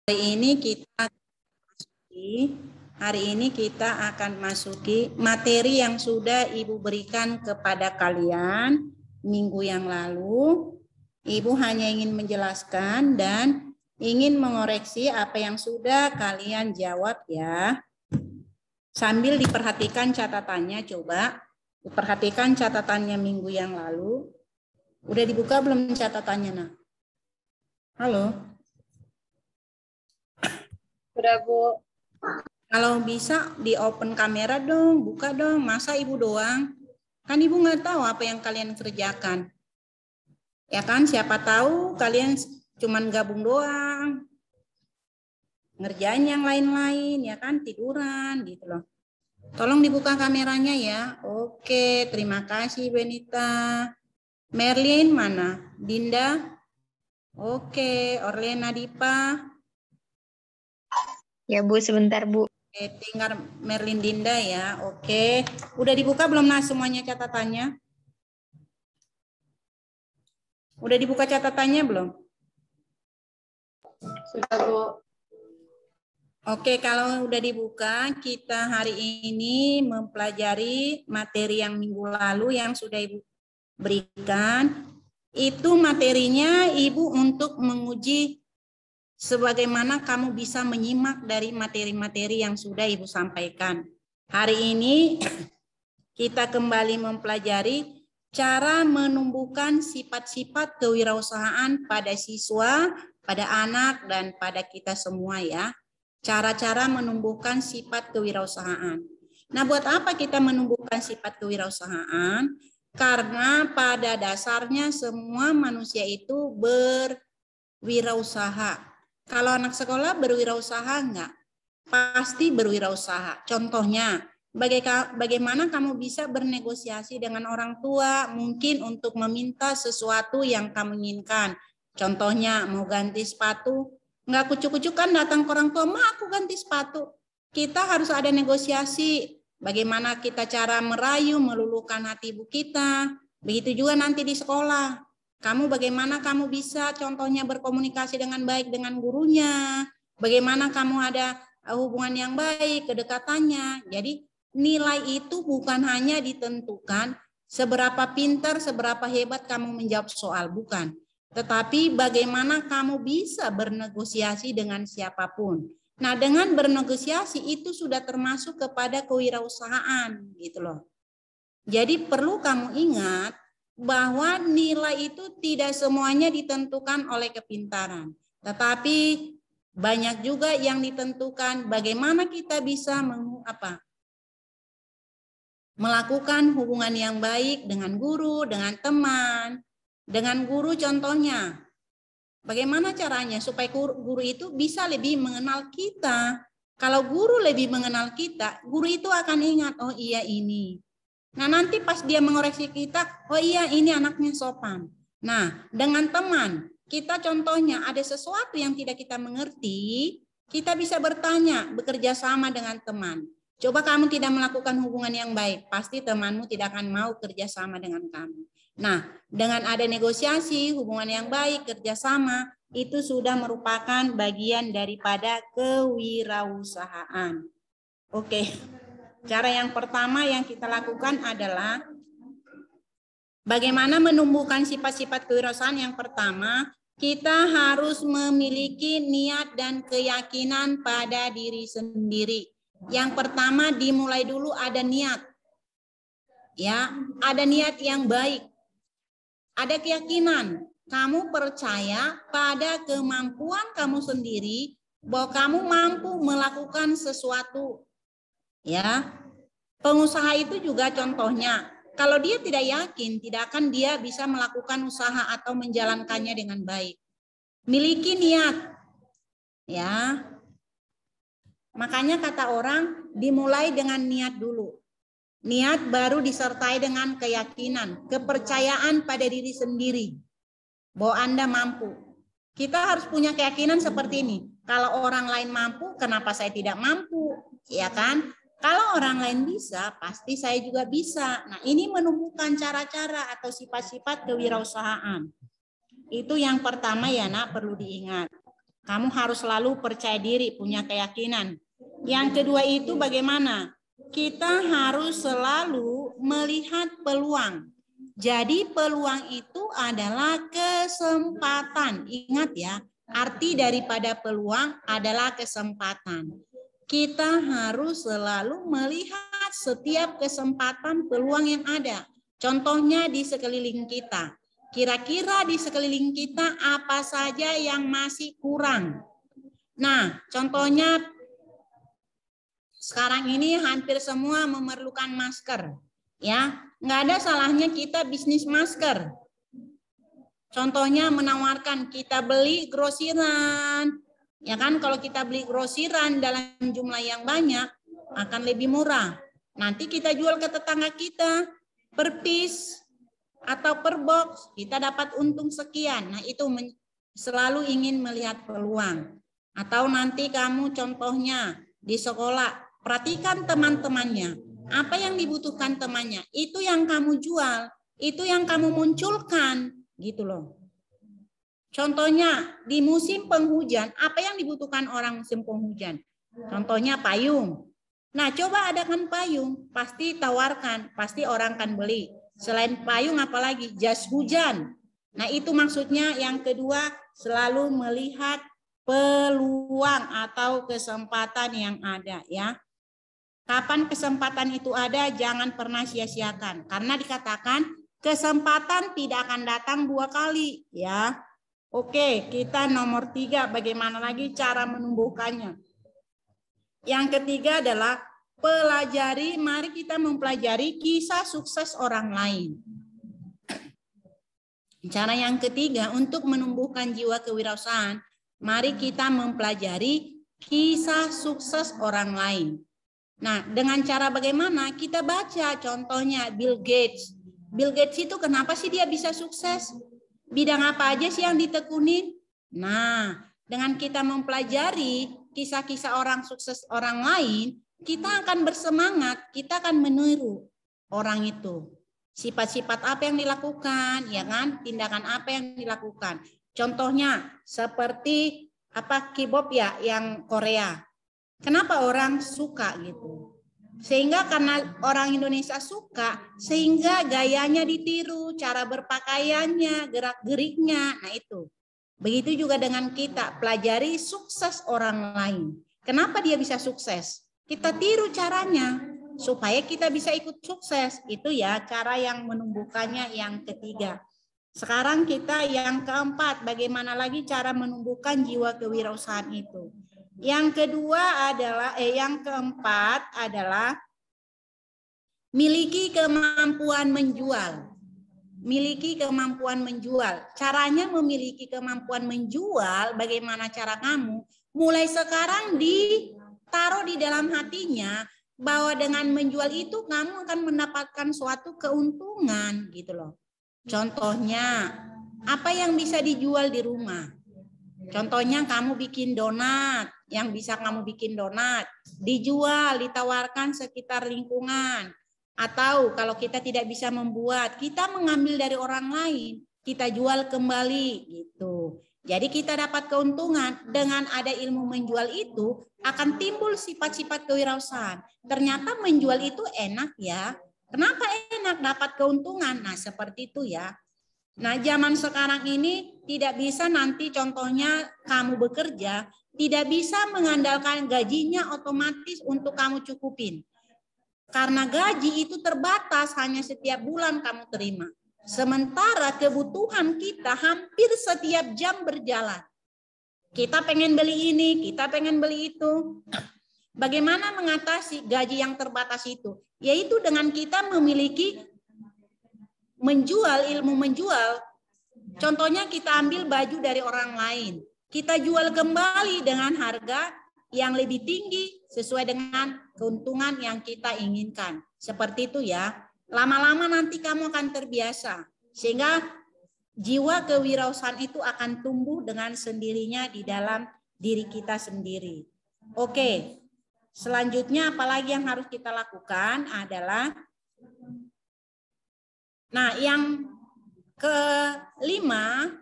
Hari ini kita akan masuki materi yang sudah Ibu berikan kepada kalian minggu yang lalu. Ibu hanya ingin menjelaskan dan ingin mengoreksi apa yang sudah kalian jawab ya. Sambil diperhatikan catatannya, coba diperhatikan catatannya minggu yang lalu. Udah dibuka belum catatannya, Nak? Halo? Udah, Bu. Kalau bisa di open kamera dong, buka dong. Masa Ibu doang? Kan Ibu nggak tahu apa yang kalian kerjakan. Ya kan, siapa tahu kalian cuman gabung doang. Ngerjain yang lain-lain, ya kan, tiduran gitu loh. Tolong dibuka kameranya ya. Oke, terima kasih Benita. Merlin mana? Dinda? Oke, Orlena Dipa. Ya, Bu, sebentar, Bu. Oke, tinggal Merlin Dinda ya. Oke, udah dibuka belum nah semuanya catatannya? Udah dibuka catatannya belum? Sudah, Bu. Oke, kalau udah dibuka, kita hari ini mempelajari materi yang minggu lalu yang sudah Ibu berikan. Itu materinya Ibu untuk menguji sebagaimana kamu bisa menyimak dari materi-materi yang sudah Ibu sampaikan. Hari ini kita kembali mempelajari cara menumbuhkan sifat-sifat kewirausahaan pada siswa, pada anak, dan pada kita semua ya. Cara-cara menumbuhkan sifat kewirausahaan. Nah, buat apa kita menumbuhkan sifat kewirausahaan? Karena pada dasarnya semua manusia itu berwirausaha. Kalau anak sekolah berwirausaha enggak? Pasti berwirausaha. Contohnya, bagaimana kamu bisa bernegosiasi dengan orang tua mungkin untuk meminta sesuatu yang kamu inginkan. Contohnya, mau ganti sepatu, enggak kucuk-kucuk kan datang ke orang tua, "Ma, aku ganti sepatu." Kita harus ada negosiasi. Bagaimana kita cara merayu, meluluhkan hati ibu kita. Begitu juga nanti di sekolah. Kamu bagaimana kamu bisa contohnya berkomunikasi dengan baik dengan gurunya. Bagaimana kamu ada hubungan yang baik, kedekatannya. Jadi nilai itu bukan hanya ditentukan seberapa pintar, seberapa hebat kamu menjawab soal, bukan. Tetapi bagaimana kamu bisa bernegosiasi dengan siapapun. Nah, dengan bernegosiasi itu sudah termasuk kepada kewirausahaan gitu loh. Jadi perlu kamu ingat bahwa nilai itu tidak semuanya ditentukan oleh kepintaran, tetapi banyak juga yang ditentukan bagaimana kita bisa melakukan hubungan yang baik dengan guru, dengan teman, dengan guru contohnya. Bagaimana caranya supaya guru itu bisa lebih mengenal kita? Kalau guru lebih mengenal kita, guru itu akan ingat, oh iya ini. Nah nanti pas dia mengoreksi kita, oh iya ini anaknya sopan. Nah dengan teman, kita contohnya ada sesuatu yang tidak kita mengerti, kita bisa bertanya, bekerja sama dengan teman. Coba kamu tidak melakukan hubungan yang baik, pasti temanmu tidak akan mau kerja sama dengan kamu. Nah, dengan ada negosiasi, hubungan yang baik, kerjasama, itu sudah merupakan bagian daripada kewirausahaan. Oke, cara yang pertama yang kita lakukan adalah bagaimana menumbuhkan sifat-sifat kewirausahaan. Yang pertama, kita harus memiliki niat dan keyakinan pada diri sendiri. Yang pertama dimulai dulu ada niat. Ya, ada niat yang baik. Ada keyakinan, kamu percaya pada kemampuan kamu sendiri bahwa kamu mampu melakukan sesuatu. Ya. Pengusaha itu juga contohnya, kalau dia tidak yakin, tidak akan dia bisa melakukan usaha atau menjalankannya dengan baik. Miliki niat. Ya. Makanya kata orang dimulai dengan niat dulu. Niat baru disertai dengan keyakinan, kepercayaan pada diri sendiri bahwa Anda mampu. Kita harus punya keyakinan seperti ini. Kalau orang lain mampu, kenapa saya tidak mampu? Ya kan? Kalau orang lain bisa, pasti saya juga bisa. Nah, ini menumbuhkan cara-cara atau sifat-sifat kewirausahaan. Itu yang pertama ya, Nak, perlu diingat. Kamu harus selalu percaya diri, punya keyakinan. Yang kedua itu bagaimana? Kita harus selalu melihat peluang. Jadi peluang itu adalah kesempatan. Ingat ya, arti daripada peluang adalah kesempatan. Kita harus selalu melihat setiap kesempatan peluang yang ada. Contohnya di sekeliling kita. Kira-kira di sekeliling kita apa saja yang masih kurang? Nah, contohnya sekarang ini hampir semua memerlukan masker. Ya, nggak ada salahnya kita bisnis masker. Contohnya menawarkan kita beli grosiran. Ya kan, kalau kita beli grosiran dalam jumlah yang banyak akan lebih murah. Nanti kita jual ke tetangga kita per piece atau per box, kita dapat untung sekian. Nah, itu selalu ingin melihat peluang. Atau nanti kamu contohnya di sekolah, perhatikan teman-temannya. Apa yang dibutuhkan temannya, itu yang kamu jual, itu yang kamu munculkan, gitu loh. Contohnya di musim penghujan, apa yang dibutuhkan orang musim penghujan? Contohnya payung. Nah, coba adakan payung, pasti tawarkan, pasti orang akan beli. Selain payung apalagi jas hujan. Nah, itu maksudnya yang kedua, selalu melihat peluang atau kesempatan yang ada ya. Kapan kesempatan itu ada, jangan pernah sia-siakan. Karena dikatakan kesempatan tidak akan datang 2 kali ya. Oke, kita nomor 3, bagaimana lagi cara menumbuhkannya. Yang ketiga adalah pelajari, mari kita mempelajari kisah sukses orang lain. Cara yang ketiga untuk menumbuhkan jiwa kewirausahaan, mari kita mempelajari kisah sukses orang lain. Nah, dengan cara bagaimana? Kita baca contohnya Bill Gates. Bill Gates itu kenapa sih dia bisa sukses? Bidang apa aja sih yang ditekunin? Nah, dengan kita mempelajari kisah-kisah orang sukses orang lain, kita akan bersemangat, kita akan meniru orang itu. Sifat-sifat apa yang dilakukan, ya kan? Tindakan apa yang dilakukan. Contohnya seperti K-pop ya, yang Korea. Kenapa orang suka gitu? Sehingga karena orang Indonesia suka, sehingga gayanya ditiru, cara berpakaiannya, gerak-geriknya. Nah itu. Begitu juga dengan kita, pelajari sukses orang lain. Kenapa dia bisa sukses? Kita tiru caranya, supaya kita bisa ikut sukses. Itu ya cara yang menumbuhkannya yang ketiga. Sekarang kita yang keempat, bagaimana lagi cara menumbuhkan jiwa kewirausahaan itu. Yang kedua adalah, yang keempat adalah miliki kemampuan menjual. Miliki kemampuan menjual. Caranya memiliki kemampuan menjual, bagaimana cara kamu? Mulai sekarang ditaruh di dalam hatinya bahwa dengan menjual itu kamu akan mendapatkan suatu keuntungan gitu loh. Contohnya, apa yang bisa dijual di rumah? Contohnya kamu bikin donat, yang bisa kamu bikin donat, dijual, ditawarkan sekitar lingkungan. Atau kalau kita tidak bisa membuat, kita mengambil dari orang lain, kita jual kembali gitu. Jadi kita dapat keuntungan, dengan ada ilmu menjual itu akan timbul sifat-sifat kewirausahaan. Ternyata menjual itu enak ya. Kenapa enak? Dapat keuntungan. Nah seperti itu ya. Nah, zaman sekarang ini tidak bisa nanti contohnya kamu bekerja, tidak bisa mengandalkan gajinya otomatis untuk kamu cukupin. Karena gaji itu terbatas, hanya setiap bulan kamu terima. Sementara kebutuhan kita hampir setiap jam berjalan. Kita pengen beli ini, kita pengen beli itu. Bagaimana mengatasi gaji yang terbatas itu? Yaitu dengan kita memiliki menjual, ilmu menjual. Contohnya kita ambil baju dari orang lain. Kita jual kembali dengan harga yang lebih tinggi sesuai dengan keuntungan yang kita inginkan. Seperti itu ya. Lama-lama nanti kamu akan terbiasa. Sehingga jiwa kewirausahaan itu akan tumbuh dengan sendirinya di dalam diri kita sendiri. Oke. Selanjutnya apalagi yang harus kita lakukan adalah, nah yang kelima,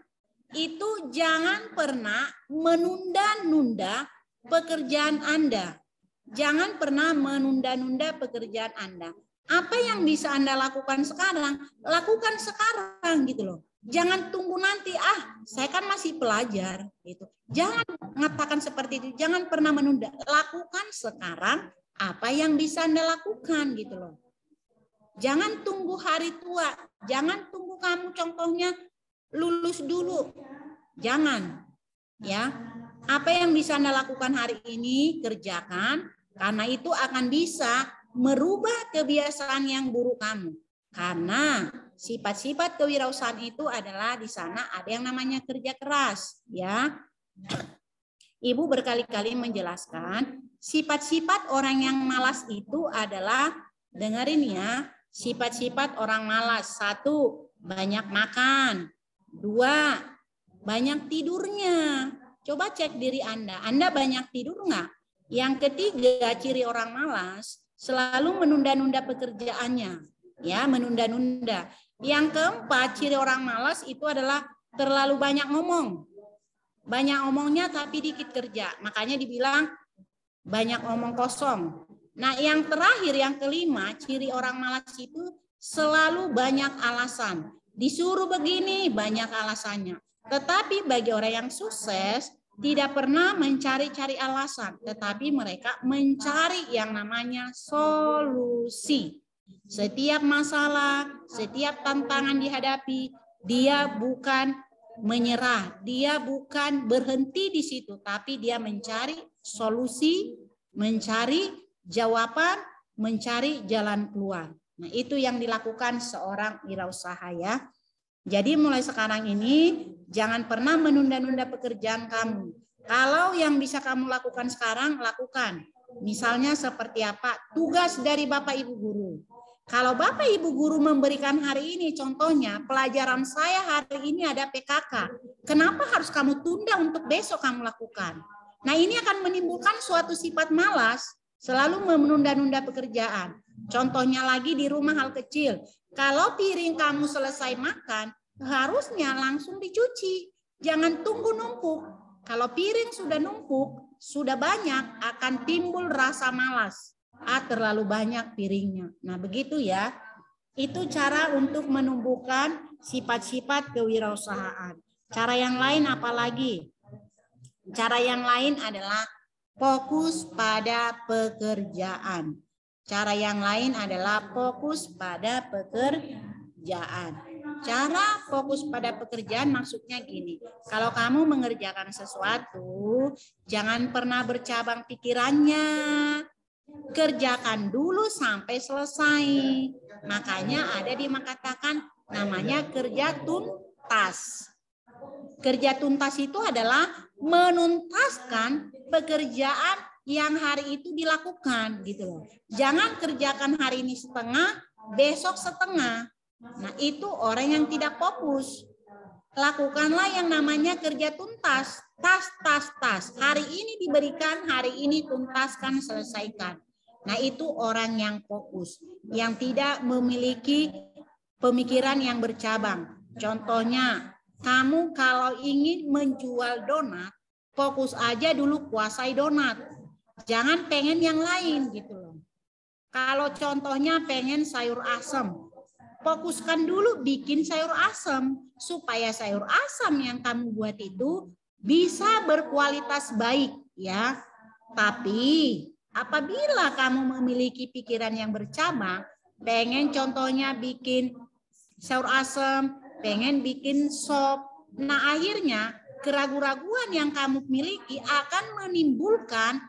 itu jangan pernah menunda-nunda pekerjaan Anda. Jangan pernah menunda-nunda pekerjaan Anda. Apa yang bisa Anda lakukan sekarang, lakukan sekarang gitu loh. Jangan tunggu nanti, saya kan masih pelajar gitu. Jangan mengatakan seperti itu, jangan pernah menunda. Lakukan sekarang apa yang bisa Anda lakukan gitu loh. Jangan tunggu hari tua, jangan tunggu kamu contohnya lulus dulu. Jangan. Ya. Apa yang bisa Anda lakukan hari ini, kerjakan, karena itu akan bisa merubah kebiasaan yang buruk kamu. Karena sifat-sifat kewirausahaan itu adalah di sana ada yang namanya kerja keras, ya. Ibu berkali-kali menjelaskan sifat-sifat orang yang malas itu adalah, dengerin ya, sifat-sifat orang malas. 1, banyak makan. 2, banyak tidurnya. Coba cek diri Anda banyak tidur nggak? Yang ketiga, ciri orang malas selalu menunda-nunda pekerjaannya, ya, menunda-nunda. Yang keempat, ciri orang malas itu adalah terlalu banyak ngomong. Banyak ngomongnya tapi dikit kerja, makanya dibilang banyak ngomong kosong. Nah, yang terakhir, yang kelima, ciri orang malas itu selalu banyak alasan. Disuruh begini, banyak alasannya. Tetapi bagi orang yang sukses, tidak pernah mencari-cari alasan, tetapi mereka mencari yang namanya solusi. Setiap masalah, setiap tantangan dihadapi, dia bukan menyerah, dia bukan berhenti di situ, tapi dia mencari solusi, mencari jawaban, mencari jalan keluar. Nah, itu yang dilakukan seorang wirausaha, ya. Jadi mulai sekarang ini jangan pernah menunda-nunda pekerjaan kamu. Kalau yang bisa kamu lakukan sekarang, lakukan. Misalnya seperti apa? Tugas dari Bapak Ibu guru. Kalau Bapak Ibu guru memberikan hari ini, contohnya pelajaran saya hari ini ada PKK. Kenapa harus kamu tunda untuk besok kamu lakukan? Nah, ini akan menimbulkan suatu sifat malas, selalu menunda-nunda pekerjaan. Contohnya lagi di rumah hal kecil. Kalau piring kamu selesai makan, harusnya langsung dicuci. Jangan tunggu numpuk. Kalau piring sudah numpuk, sudah banyak, akan timbul rasa malas. Terlalu banyak piringnya. Nah, begitu ya. Itu cara untuk menumbuhkan sifat-sifat kewirausahaan. Cara yang lain apa lagi? Cara yang lain adalah fokus pada pekerjaan. Cara yang lain adalah fokus pada pekerjaan. Cara fokus pada pekerjaan maksudnya gini. Kalau kamu mengerjakan sesuatu, jangan pernah bercabang pikirannya. Kerjakan dulu sampai selesai. Makanya ada dikatakan namanya kerja tuntas. Kerja tuntas itu adalah menuntaskan pekerjaan yang hari itu dilakukan gitu loh. Jangan kerjakan hari ini setengah, besok setengah. Nah, itu orang yang tidak fokus. Lakukanlah yang namanya kerja tuntas. Tas. Hari ini diberikan, hari ini tuntaskan, selesaikan. Nah, itu orang yang fokus, yang tidak memiliki pemikiran yang bercabang. Contohnya, kamu kalau ingin menjual donat, fokus aja dulu kuasai donat. Jangan pengen yang lain gitu loh. Kalau contohnya pengen sayur asam, fokuskan dulu bikin sayur asam supaya sayur asam yang kamu buat itu bisa berkualitas baik, ya. Tapi apabila kamu memiliki pikiran yang bercabang, pengen contohnya bikin sayur asam, pengen bikin sop, nah akhirnya keraguan-raguan yang kamu miliki akan menimbulkan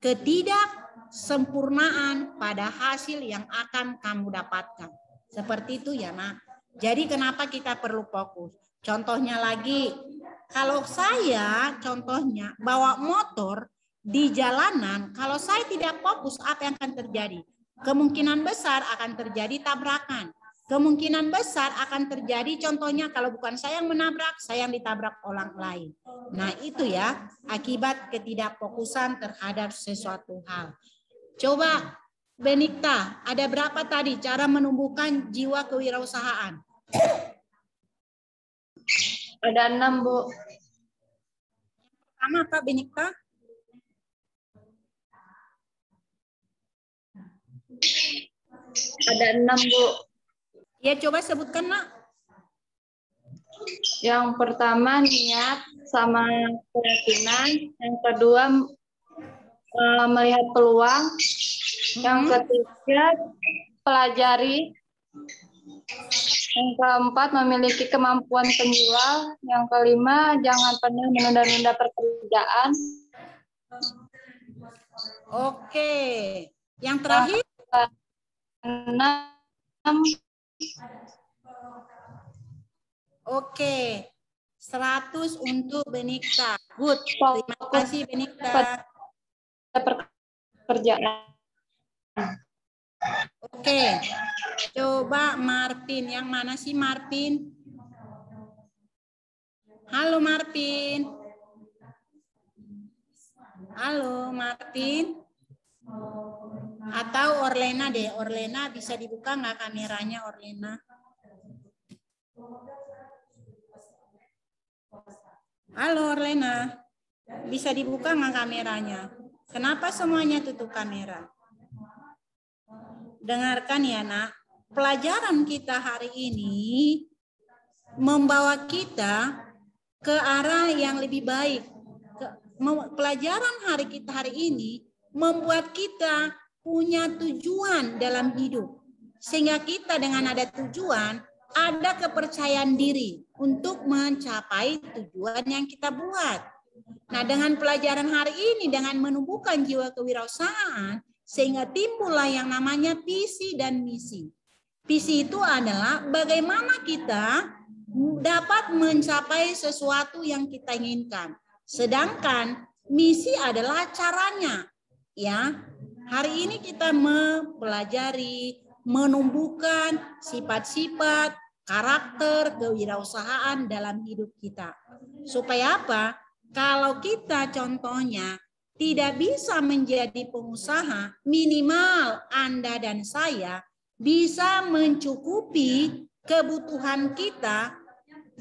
ketidaksempurnaan pada hasil yang akan kamu dapatkan. Seperti itu ya, Nak. Jadi kenapa kita perlu fokus? Contohnya lagi, kalau saya contohnya bawa motor di jalanan, kalau saya tidak fokus, apa yang akan terjadi? Kemungkinan besar akan terjadi tabrakan. Kemungkinan besar akan terjadi contohnya kalau bukan saya yang menabrak, saya yang ditabrak orang lain. Nah, itu ya akibat ketidakfokusan terhadap sesuatu hal. Coba Benikta, ada berapa tadi cara menumbuhkan jiwa kewirausahaan? Ada 6, Bu. Pertama apa, Benika? Ada 6, Bu. Ya, coba sebutkan, Nak. Yang pertama niat sama keyakinan. Yang kedua melihat peluang. Yang ketiga pelajari. Yang keempat memiliki kemampuan penjual. Yang kelima jangan pernah menunda-nunda pekerjaan. Oke. Yang terakhir? 6. Oke. 100 untuk Benika. Good. Terima kasih, Benika. Pekerjaan. Oke. Coba Martin. Yang mana sih Martin? Halo Martin. Halo Martin. Atau Orlena deh. Orlena bisa dibuka nggak kameranya Orlena? Halo Orlena. Bisa dibuka nggak kameranya? Kenapa semuanya tutup kamera? Dengarkan ya nak. Pelajaran kita hari ini membawa kita ke arah yang lebih baik. Pelajaran kita hari ini membuat kita punya tujuan dalam hidup. Sehingga kita dengan ada tujuan, ada kepercayaan diri untuk mencapai tujuan yang kita buat. Nah, dengan pelajaran hari ini, dengan menumbuhkan jiwa kewirausahaan, sehingga timbullah yang namanya visi dan misi. Visi itu adalah bagaimana kita dapat mencapai sesuatu yang kita inginkan. Sedangkan misi adalah caranya. Ya, hari ini kita mempelajari, menumbuhkan sifat-sifat, karakter kewirausahaan dalam hidup kita. Supaya apa? Kalau kita contohnya tidak bisa menjadi pengusaha, minimal Anda dan saya bisa mencukupi kebutuhan kita,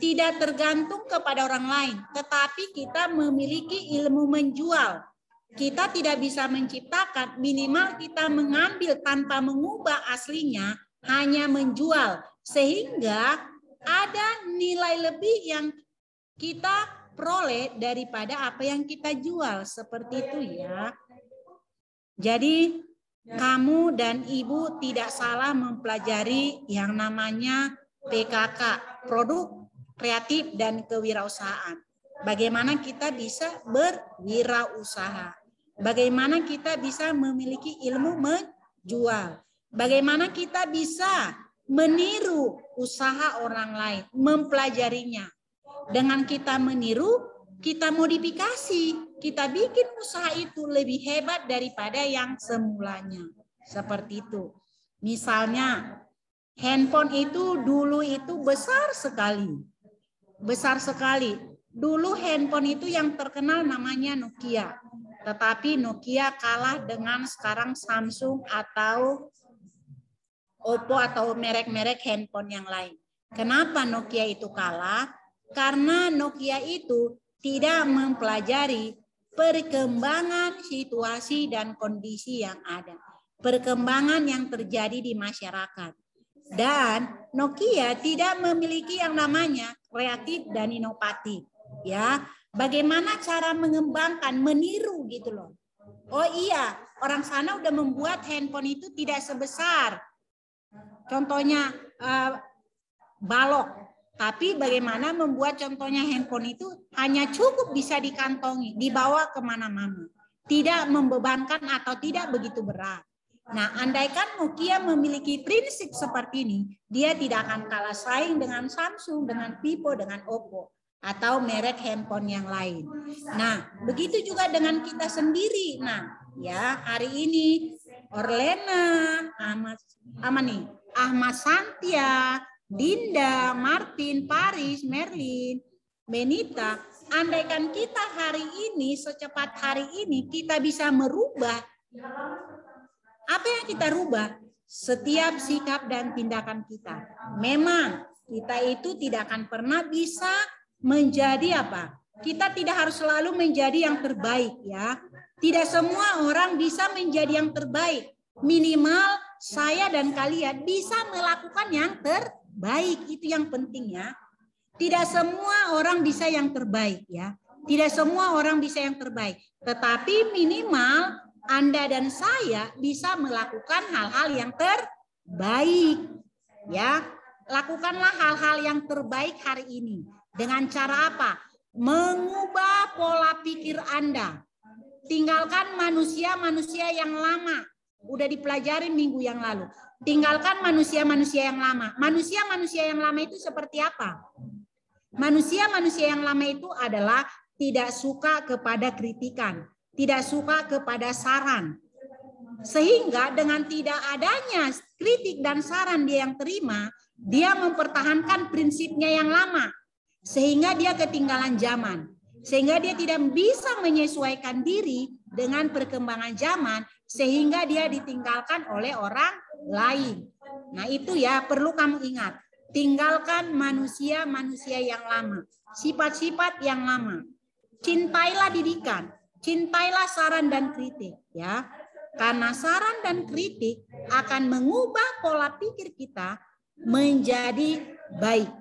tidak tergantung kepada orang lain, tetapi kita memiliki ilmu menjual. Kita tidak bisa menciptakan, minimal kita mengambil tanpa mengubah aslinya, hanya menjual. Sehingga ada nilai lebih yang kita peroleh daripada apa yang kita jual. Seperti itu ya. Jadi kamu dan ibu tidak salah mempelajari yang namanya PKK, produk kreatif dan kewirausahaan. Bagaimana kita bisa berwirausaha. Bagaimana kita bisa memiliki ilmu menjual. Bagaimana kita bisa meniru usaha orang lain, mempelajarinya. Dengan kita meniru, kita modifikasi, kita bikin usaha itu lebih hebat daripada yang semulanya. Seperti itu. Misalnya, handphone itu dulu itu besar sekali. Besar sekali. Dulu handphone itu yang terkenal namanya Nokia. Tetapi Nokia kalah dengan sekarang Samsung atau Oppo atau merek-merek handphone yang lain. Kenapa Nokia itu kalah? Karena Nokia itu tidak mempelajari perkembangan situasi dan kondisi yang ada. Perkembangan yang terjadi di masyarakat. Dan Nokia tidak memiliki yang namanya kreatif dan inovatif. Ya, bagaimana cara mengembangkan, meniru gitu loh. Oh iya, orang sana udah membuat handphone itu tidak sebesar. Contohnya balok. Tapi bagaimana membuat contohnya handphone itu hanya cukup bisa dikantongi, dibawa kemana-mana. Tidak membebankan atau tidak begitu berat. Nah, andaikan Nokia memiliki prinsip seperti ini, dia tidak akan kalah saing dengan Samsung, dengan Vivo, dengan Oppo, atau merek handphone yang lain. Nah, begitu juga dengan kita sendiri. Nah, ya hari ini Orlena, Ahmad Santia, Dinda, Martin, Paris, Merlin, Benita, andaikan kita hari ini, secepat hari ini, kita bisa merubah. Apa yang kita rubah? Setiap sikap dan tindakan kita. Memang kita itu tidak akan pernah bisa menjadi apa? Kita tidak harus selalu menjadi yang terbaik ya. Tidak semua orang bisa menjadi yang terbaik. Minimal saya dan kalian bisa melakukan yang terbaik. Itu yang penting ya. Tidak semua orang bisa yang terbaik ya. Tidak semua orang bisa yang terbaik. Tetapi minimal Anda dan saya bisa melakukan hal-hal yang terbaik. Ya, lakukanlah hal-hal yang terbaik hari ini. Dengan cara apa? Mengubah pola pikir Anda. Tinggalkan manusia-manusia yang lama. Udah dipelajari minggu yang lalu. Tinggalkan manusia-manusia yang lama. Manusia-manusia yang lama itu seperti apa? Manusia-manusia yang lama itu adalah tidak suka kepada kritikan. Tidak suka kepada saran. Sehingga dengan tidak adanya kritik dan saran dia yang terima, dia mempertahankan prinsipnya yang lama. Sehingga dia ketinggalan zaman. Sehingga dia tidak bisa menyesuaikan diri dengan perkembangan zaman. Sehingga dia ditinggalkan oleh orang lain. Nah itu ya perlu kamu ingat. Tinggalkan manusia-manusia yang lama. Sifat-sifat yang lama. Cintailah didikan. Cintailah saran dan kritik. Ya. Karena saran dan kritik akan mengubah pola pikir kita menjadi baik.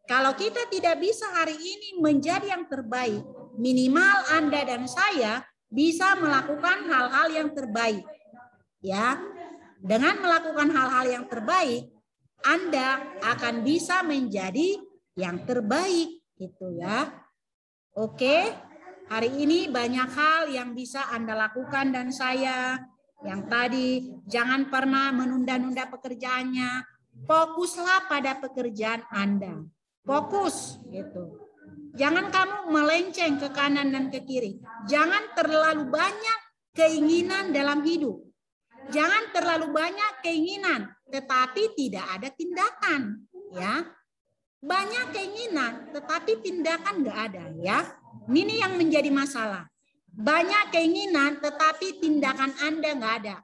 Kalau kita tidak bisa hari ini menjadi yang terbaik, minimal Anda dan saya bisa melakukan hal-hal yang terbaik. Ya. Dengan melakukan hal-hal yang terbaik, Anda akan bisa menjadi yang terbaik gitu ya. Oke. Hari ini banyak hal yang bisa Anda lakukan dan saya. Yang tadi jangan pernah menunda-nunda pekerjaannya. Fokuslah pada pekerjaan Anda. Fokus gitu. Jangan kamu melenceng ke kanan dan ke kiri. Jangan terlalu banyak keinginan dalam hidup. Jangan terlalu banyak keinginan, tetapi tidak ada tindakan. Ya, banyak keinginan, tetapi tindakan nggak ada. Ya, ini yang menjadi masalah. Banyak keinginan, tetapi tindakan Anda nggak ada.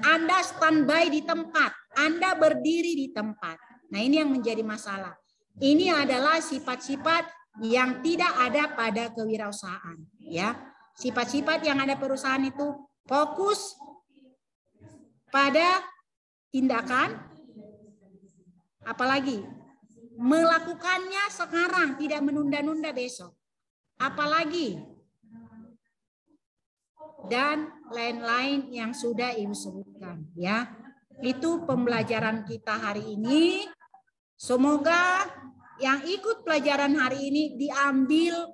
Anda standby di tempat, Anda berdiri di tempat. Nah, ini yang menjadi masalah. Ini adalah sifat-sifat yang tidak ada pada kewirausahaan. Ya, sifat-sifat yang ada perusahaan itu fokus pada tindakan, apalagi melakukannya sekarang, tidak menunda-nunda besok. Apalagi dan lain-lain yang sudah Ibu sebutkan. Ya, itu pembelajaran kita hari ini. Semoga yang ikut pelajaran hari ini diambil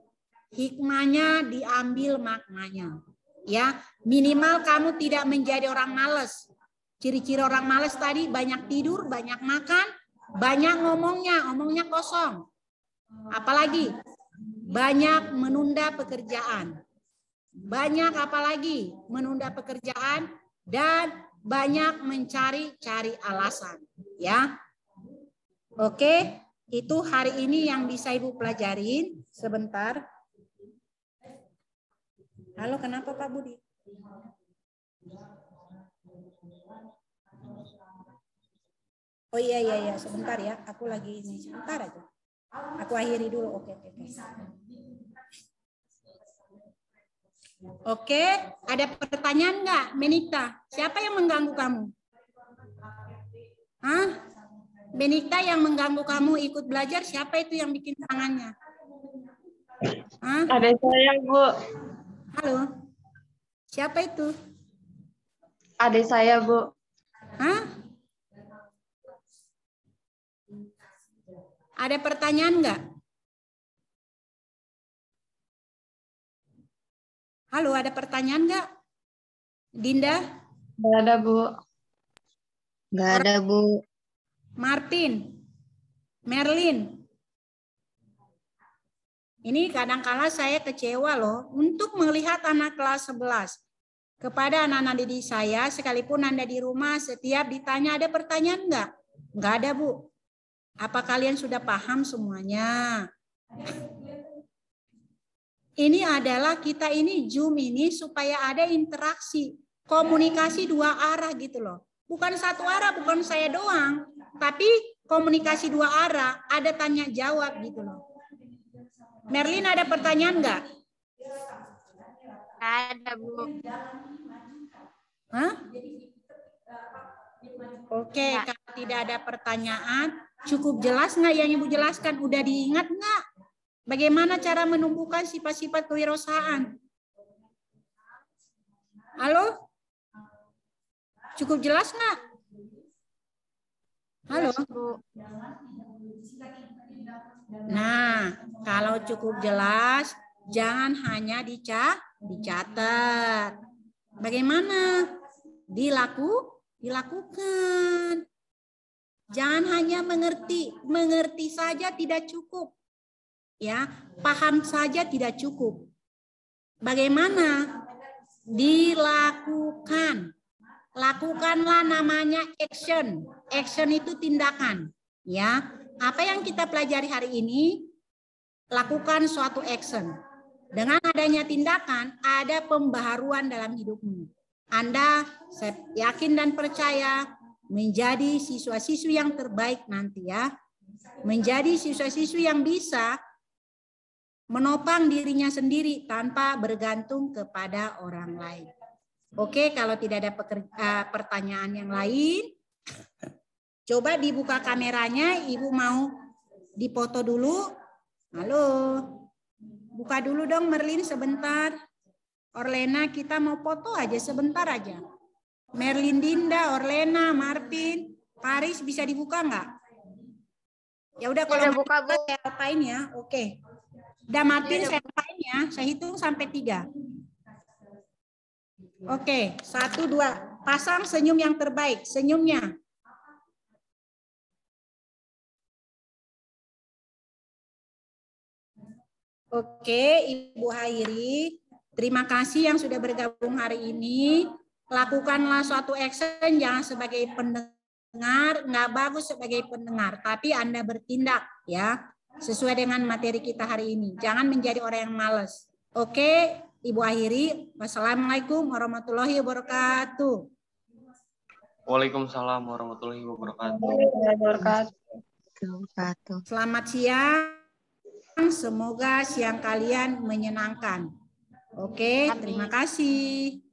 hikmahnya, diambil maknanya. Ya, minimal kamu tidak menjadi orang malas. Ciri-ciri orang malas tadi banyak tidur, banyak makan, banyak ngomongnya kosong. Apalagi banyak menunda pekerjaan. Banyak apalagi menunda pekerjaan dan banyak mencari-cari alasan. Ya. Oke, itu hari ini yang bisa Ibu pelajarin. Sebentar. Halo, kenapa Pak Budi? Oh iya, sebentar ya. Aku lagi ini, sebentar aja. Aku akhiri dulu. Oke. Oke, ada pertanyaan nggak, Benita? Siapa yang mengganggu kamu? Hah? Benita yang mengganggu kamu ikut belajar, siapa itu yang bikin tangannya? Hah? Ada saya, Bu. Halo? Siapa itu? Adik saya, Bu. Hah? Ada pertanyaan nggak? Halo, ada pertanyaan nggak? Dinda? Nggak ada, Bu. Nggak ada, Bu. Martin? Merlin? Ini kadang-kala saya kecewa loh untuk melihat anak kelas 11. Kepada anak-anak didik saya, sekalipun Anda di rumah, setiap ditanya ada pertanyaan nggak? Nggak ada, Bu. Apa kalian sudah paham semuanya? Ini adalah kita ini Zoom ini supaya ada interaksi, komunikasi dua arah gitu loh. Bukan satu arah, bukan saya doang, tapi komunikasi dua arah, ada tanya jawab gitu loh. Merlin ada pertanyaan nggak? Ada, Bu. Hah? Oke, kalau tidak ada pertanyaan, cukup jelas nggak yang Ibu jelaskan? Udah diingat nggak? Bagaimana cara menumbuhkan sifat-sifat kewirausahaan? Halo? Cukup jelas nggak? Halo? Nah, kalau cukup jelas, jangan hanya dicatat. Bagaimana? Dilakukan. Jangan hanya mengerti. Mengerti saja tidak cukup. Ya, paham saja tidak cukup. Bagaimana? Dilakukan. Lakukanlah, namanya action. Action itu tindakan. Ya, apa yang kita pelajari hari ini, lakukan suatu action. Dengan adanya tindakan, ada pembaharuan dalam hidupmu. Anda, saya yakin dan percaya, menjadi siswa-siswi yang terbaik nanti ya. Menjadi siswa-siswi yang bisa menopang dirinya sendiri tanpa bergantung kepada orang lain. Oke, kalau tidak ada pertanyaan yang lain, coba dibuka kameranya. Ibu mau dipoto dulu. Halo. Buka dulu dong Merlin sebentar. Orlena, kita mau foto aja sebentar aja. Merlin, Dinda, Orlena, Marvin, Paris bisa dibuka nggak? Ya udah kalau buka, Bu. saya apain ya. Oke. Udah Marvin saya apain ya. Saya hitung sampai 3. Oke, 1, 2. Pasang senyum yang terbaik. Senyumnya. Oke, Ibu Hairi. Terima kasih yang sudah bergabung hari ini. Lakukanlah suatu action, jangan sebagai pendengar, nggak bagus sebagai pendengar, tapi Anda bertindak ya, sesuai dengan materi kita hari ini. Jangan menjadi orang yang malas. Oke, Ibu Hairi. Wassalamualaikum warahmatullahi wabarakatuh. Waalaikumsalam warahmatullahi wabarakatuh. Selamat siang. Semoga siang kalian menyenangkan. Oke, terima kasih.